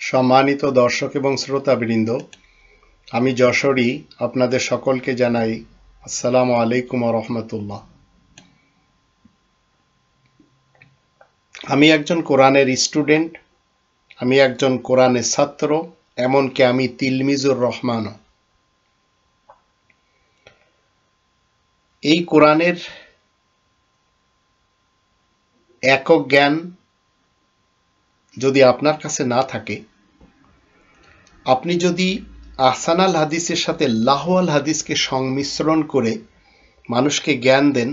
সম্মানিত দর্শক এবং শ্রোতাবৃন্দ, আমি যশোরী আপনাদের সকলকে জানাই আসসালামু আলাইকুম ওয়া রাহমাতুল্লাহ। আমি একজন কোরআনের স্টুডেন্ট, আমি একজন কোরআনের ছাত্র, এমনকি আমি তিলমিজুর রহমানও। এই কোরআনের একক জ্ঞান যদি আপনার কাছে না থাকে, আপনি যদি আহসানাল হাদিসের সাথে লাহওয়াল হাদিসকে সংমিশ্রণ করে মানুষকে জ্ঞান দেন,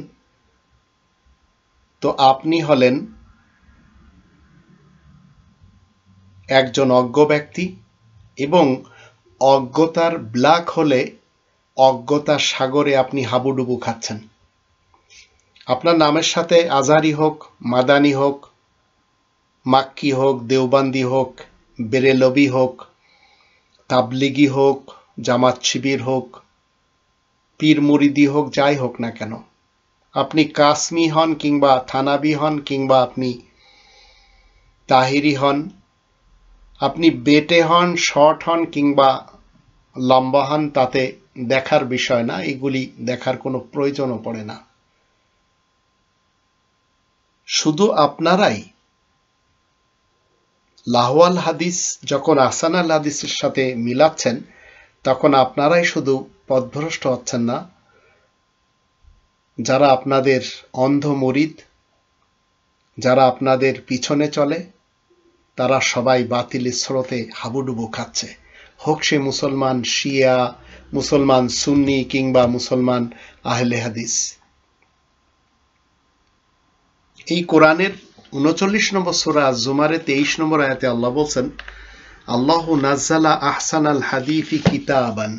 তো আপনি হলেন একজন অজ্ঞ ব্যক্তি, এবং অজ্ঞতার ব্ল্যাক হোলে, অজ্ঞতার সাগরে আপনি হাবুডুবু খাচ্ছেন। আপনার নামের সাথে আজহারি হোক, মাদানি হোক, মাক্কি হোক, দেওবান্দি হোক, বেরেলভি হোক, তাবলিগি হোক, জামাত শিবির হোক, পীর মুরিদি হোক, যাই হোক না কেন, আপনি কাসমি হন কিংবা থানাবি হন কিংবা আপনি তাহিরি হন, আপনি বেটে হন, শর্ট হন কিংবা লম্বা হন, তাতে দেখার বিষয় না, এগুলি দেখার কোনো প্রয়োজনও পড়ে না। শুধু আপনারাই লাহওয়াল হাদিস যখন আহসানাল হাদিসের সাথে মিলাচ্ছেন, তখন আপনারাই শুধু পথভ্রষ্ট হচ্ছেন না, যারা আপনাদের অন্ধ মুরিদ, যারা আপনাদের পিছনে চলে, তারা সবাই বাতিলের স্রোতে হাবুডুবু খাচ্ছে, হোক সে মুসলমান শিয়া, মুসলমান সুন্নি কিংবা মুসলমান আহলে হাদিস। এই কোরআনের 39 নম্বর সূরা আজ-জুমারে 23 নম্বর আয়াতে আল্লাহ বলছেন, আল্লাহু নাজ্জালা আহসানাল হাদিসি কিতাবান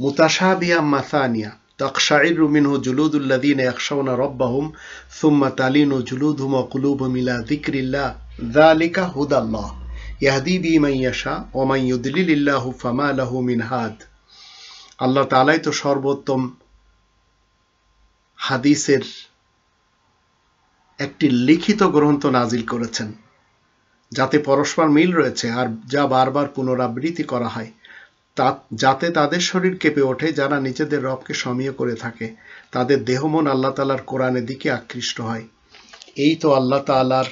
মুতাশাবিহাম মাসানিয়া তাকশাইরু মিনহু জুলুদুল্লাযীনা ইয়াখশাউনা রাব্বাহুম সুম্মা তালিনু জুলুদুহুম ওয়া কুলুবুহুম ইলা যিকরিল্লাহ যালিকা হুদাল্লাহ ইয়াহদি বিহি মান ইয়াশা ওয়া মান ইউদ্লিলিল্লাহু ফামা লাহু মিন হাদ। আল্লাহ তাআলাই তো সর্বোত্তম হাদিসের একটি লিখিত গ্রন্থ নাজিল করেছেন, যাতে পরস্পর মিল রয়েছে আর যা বারবার পুনরাবৃত্তি করা হয়, যাতে তাদের শরীর কেঁপে ওঠে যারা নিজেদের রবকে সমীহ করে থাকে, তাদের দেহমন আল্লাহ তাআলার কোরআনের দিকে আকৃষ্ট হয়। এই তো আল্লাহ তাআলার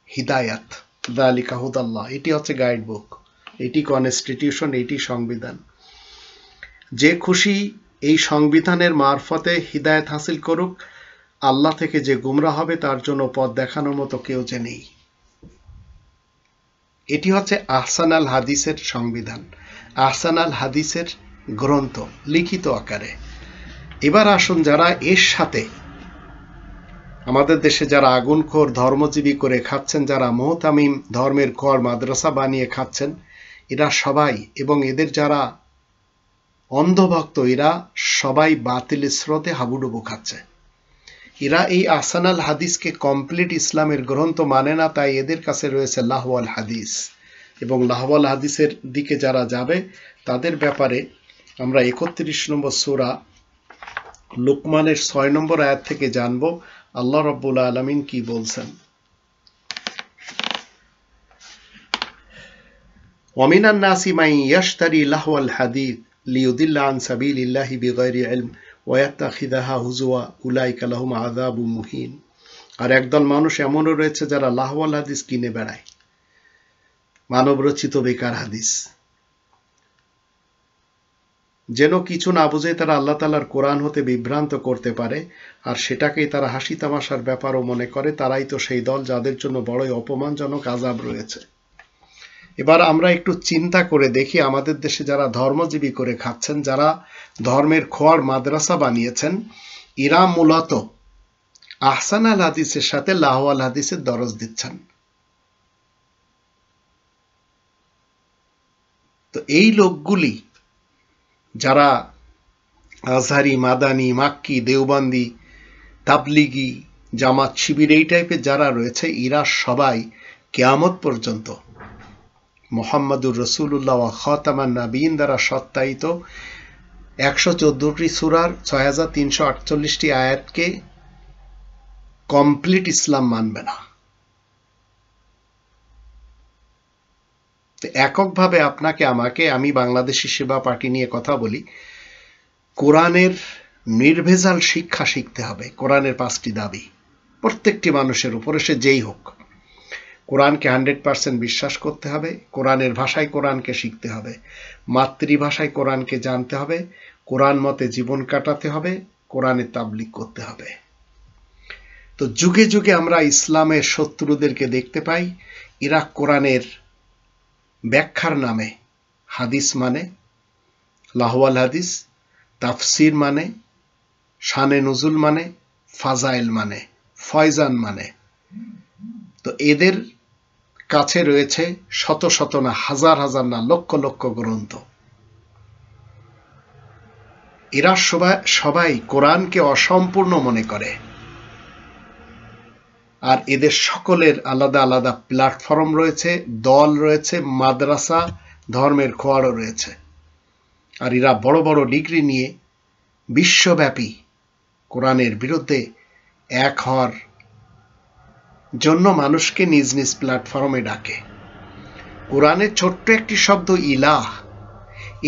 হিদায়াত, যালিকা হুদাল্লাহ। এটি হচ্ছে গাইড বুক, এটি কনস্টিটিউশন, এটি সংবিধান। যে খুশি এই সংবিধানের মারফতে হিদায়াত হাসিল করুক, আল্লাহ থেকে যে গুমরাহ হবে তার জন্য পথ দেখানোর মতো কেউ যে নেই। এটি হচ্ছে আহসানাল হাদিসের সংবিধান, আহসানাল হাদিসের গ্রন্থ লিখিত আকারে। এবার আসুন, যারা এর সাথে আমাদের দেশে যারা আগুনখোর ধর্মজীবী করে খাচ্ছেন, যারা মুহতামিম ধর্মের ঘর মাদ্রাসা বানিয়ে খাচ্ছেন, এরা সবাই, এবং এদের যারা অন্ধভক্ত, এরা সবাই বাতিলের স্রোতে হাবুডুবু খাচ্ছে। এরা এই আহসানাল হাদিসকে কমপ্লিট ইসলামের গ্রন্থ মানে না, তাই এদের কাছে রয়েছে লাহওয়াল হাদিস। এবং লাহওয়াল হাদিসের দিকে যারা যাবে, তাদের ব্যাপারে আমরা 31 নম্বর সূরা লুকমানের 6 নম্বর আয়াত থেকে জানব আল্লাহ রাব্বুল আলামিন কি বলছেন। ওয়ামিনান নাসি মান ইয়াশতারি লাহওয়াল হাদিস লিয়ুদিল্লা আন সাবিলিল্লাহি বিগাইরি ইলম ওয়া ইয়াত্তাখিযাহা হুজুয়া উলাইকা লাহুম আযাবুম মুহিন। আর একদল মানুষ এমনও রয়েছে যারা লাহওয়াল হাদিস কিনে বেড়ায়, মানবরচিত বেকার হাদিস, যেন কিছু না বুঝে তারা আল্লাহ তাআলার কোরআন হতে বিভ্রান্ত করতে পারে, আর সেটাকেই তারা হাসি তামাশার ব্যাপারও মনে করে। তারাই তো সেই দল যাদের জন্য বড়ই অপমানজনক আযাব রয়েছে। এবার আমরা একটু চিন্তা করে দেখি, আমাদের দেশে যারা ধর্মজীবী করে খাচ্ছেন, যারা ধর্মের খোয়ার মাদ্রাসা বানিয়েছেন, এরা মূলত আহসানাল হাদিসের সাথে লাহওয়াল হাদিসের দরজ দিচ্ছেন। তো এই লোকগুলি যারা আজহারি, মাদানি, মাক্কি, দেওবান্দি, তাবলিগি, জামাত শিবির, এই টাইপের যারা রয়েছে, এরা সবাই কিয়ামত পর্যন্ত মুহাম্মাদুর রাসূলুল্লাহ ওয়া খাতামান নাবিয়িন দ্বারা সত্যায়িত 114টি সূরার 6348টি আয়াতকে কমপ্লিট ইসলাম মানবে না। তো এককভাবে আপনাকে আমাকে, আমি বাংলাদেশি সেবা পার্টি নিয়ে কথা বলি, কোরআনের নির্ভেজাল শিক্ষা শিখতে হবে। কোরআনের 5টি দাবি প্রত্যেকটি মানুষের উপরে, সে যেই হোক। কোরআনকে 100% বিশ্বাস করতে হবে, কোরআনের ভাষায় কোরআনকে শিখতে হবে, মাতৃভাষায় কোরআনকে জানতে হবে, কোরআন মতে জীবন কাটাতে হবে, কোরআনের তাবলীগ করতে হবে। তো যুগে যুগে আমরা ইসলামের শত্রুদেরকে দেখতে পাই, এরা কোরআনের ব্যাখ্যার নামে হাদিস মানে, লাহওয়াল হাদিস, তাফসির মানে, শানে নুজুল মানে, ফাজাইল মানে, ফয়জান মানে। তো এদের কাছে রয়েছে শত শত না, হাজার হাজার না, লক্ষ লক্ষ গ্রন্থ। এরা সবাই কোরআনকে অসম্পূর্ণ মনে করে। আর এদের সকলের আলাদা আলাদা প্ল্যাটফর্ম রয়েছে, দল রয়েছে, মাদ্রাসা, ধর্মের খোয়াড়ও রয়েছে। আর এরা বড় বড় ডিগ্রি নিয়ে বিশ্বব্যাপী কোরআনের বিরুদ্ধে এক হওয়ার জন্য মানুষকে নিজ নিজ প্ল্যাটফর্মে ডাকে। কোরআনের ছোট্ট একটি শব্দ ইলাহ,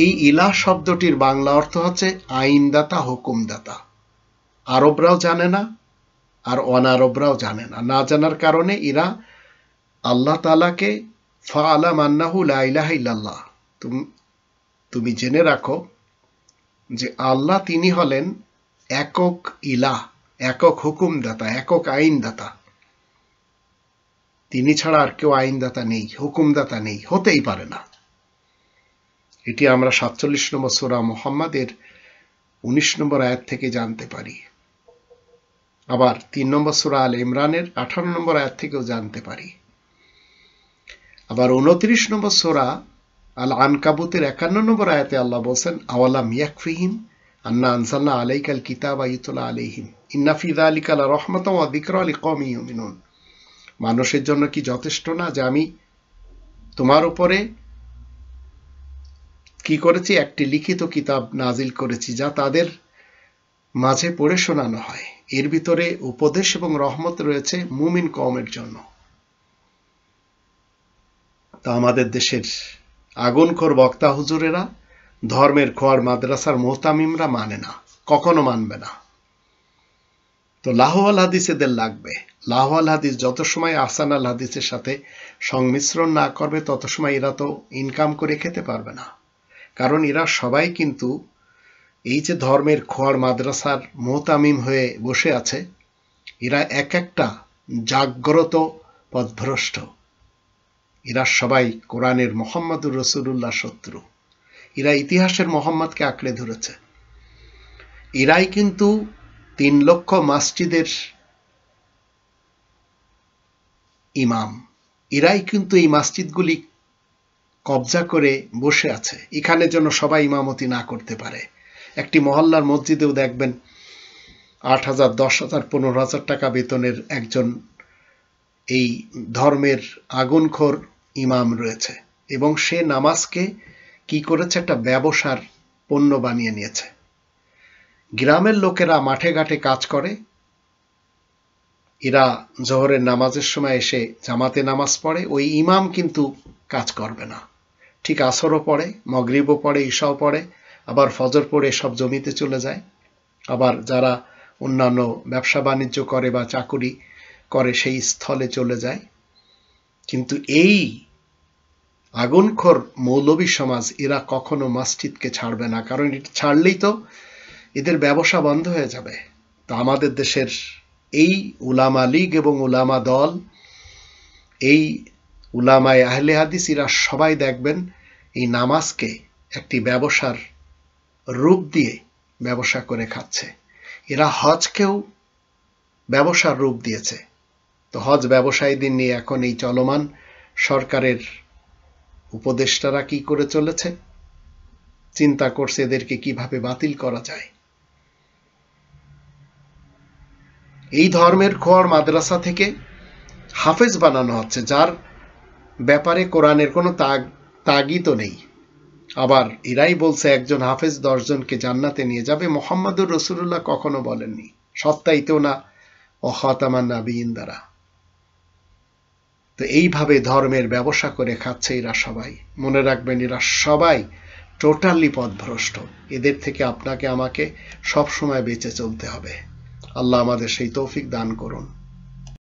এই ইলাহ শব্দটির বাংলা অর্থ হচ্ছে আইনদাতা, হুকুমদাতা। আরবরাও জানে না, আর অনারবরাও জানে না। না জানার কারণে এরা আল্লাহ তাআলাকে ফাআলাম আন্নাহু লা ইলাহা ইল্লাল্লাহ, তুমি জেনে রাখো যে আল্লাহ তিনি হলেন একক ইলাহ, একক হুকুমদাতা, একক আইনদাতা। তিনি ছাড়া আর কেউ আইনদাতা নেই, হুকুমদাতা নেই, হতেই পারে না। এটি আমরা 47 নম্বর সূরা মুহাম্মাদের 19 নম্বর আয়াত থেকে জানতে পারি। আবার 3 নম্বর সূরা আল ইমরানের 18 নম্বর আয়াত থেকেও জানতে পারি। আবার 29 নম্বর সূরা আল আনকাবুতের 51 নম্বর আয়াতে আল্লাহ বলেন, আওয়ালাম ইয়াকফিহিম আন্না আনজালনা আলাইকাল কিতাবা ইউতলা আলাইহিম ইন্না ফি যালিকা লারাহমাতাও ওয়া যিকরা লিকওমিন ইউমিনুন। মানুষের জন্য কি যথেষ্ট না যে আমি তোমার উপরে কি করেছি, একটি লিখিত কিতাব নাজিল করেছি যা তাদের মাঝে পড়ে শোনানো হয়। এর ভিতরে উপদেশ এবং রহমত রয়েছে মুমিন কওমের জন্য। তা আমাদের দেশের আগুনখোর বক্তা হুজুরেরা, ধর্মের খোয়ার মাদ্রাসার মোহতামিমরা মানে না, কখনো মানবে না। তো লাহওয়াল হাদিস এদের লাগবে। লাহওয়াল হাদিস যত সময় আহসান আল হাদিসের সাথে সংমিশ্রণ না করবে তত সময় এরা তো ইনকাম করে খেতে পারবে না। কারণ এরা সবাই কিন্তু এই যে ধর্মের খোয়ার মাদ্রাসার মোহতামিম হয়ে বসে আছে, এরা এক একটা জাগ্রত পথভ্রষ্ট। এরা সবাই কোরআনের মুহাম্মদুর রাসূলুল্লাহ শত্রু। এরা ইতিহাসের মোহাম্মদকে আঁকড়ে ধরেছে। এরাই কিন্তু 3 লক্ষ মসজিদের ইমাম। এরাই কিন্তু এই মসজিদগুলি কবজা করে বসে আছে, এখানে যেন সবাই ইমামতি না করতে পারে। একটি মহল্লার মসজিদেও দেখবেন 8,000, 10,000, 15,000 টাকা বেতনের একজন এই ধর্মের আগুনখোর ইমাম রয়েছে, এবং সে নামাজকে কি করেছে, একটা ব্যবসার পণ্য বানিয়ে নিয়েছে। গ্রামের লোকেরা মাঠে ঘাটে কাজ করে, এরা জোহরের নামাজের সময় এসে জামাতে নামাজ পড়ে, ওই ইমাম কিন্তু কাজ করবে না। ঠিক আসরও পড়ে, মাগরিবও পড়ে, ইশাও পড়ে, আবার ফজর পড়ে সব জমিতে চলে যায়। আবার যারা অন্যান্য ব্যবসা বাণিজ্য করে বা চাকুরি করে সেই স্থলে চলে যায়। কিন্তু এই আগুনখোর মৌলবী সমাজ এরা কখনো মসজিদকে ছাড়বে না, কারণ এটা ছাড়লেই তো এদের ব্যবসা বন্ধ হয়ে যাবে। তো আমাদের দেশের এই উলামা লীগ এবং উলামা দল, এই উলামায়ে আহলে হাদিস, এরা সবাই দেখবেন এই নামাজকে একটি ব্যবসার রূপ দিয়ে ব্যবসা করে খাচ্ছে। এরা হজকেও ব্যবসার রূপ দিয়েছে। তো হজ ব্যবসায়ীদের নিয়ে এখন এই চলমান সরকারের উপদেষ্টারা কি করে চলেছে, চিন্তা করছে এদেরকে কিভাবে বাতিল করা যায়। এই ধর্মের খোয়ার মাদ্রাসা থেকে হাফেজ বানানো হচ্ছে, যার ব্যাপারে কোরআনের কোনো তাগিদ নেই। আবার এরাই বলছে একজন হাফেজ 10 জনকে জান্নাতে নিয়ে যাবে। মুহাম্মদুর রাসূলুল্লাহ কখনো বলেননি, সত্যায়িত না ও খাতামান নাবিয়িন দ্বারা। তো এইভাবে ধর্মের ব্যবসা করে খাচ্ছে এরা সবাই। মনে রাখবেন, এরা সবাই টোটালি পথভ্রষ্ট। এদের থেকে আপনাকে আমাকে সব সময় বেঁচে চলতে হবে। আল্লাহ আমাদের সেই তৌফিক দান করুন।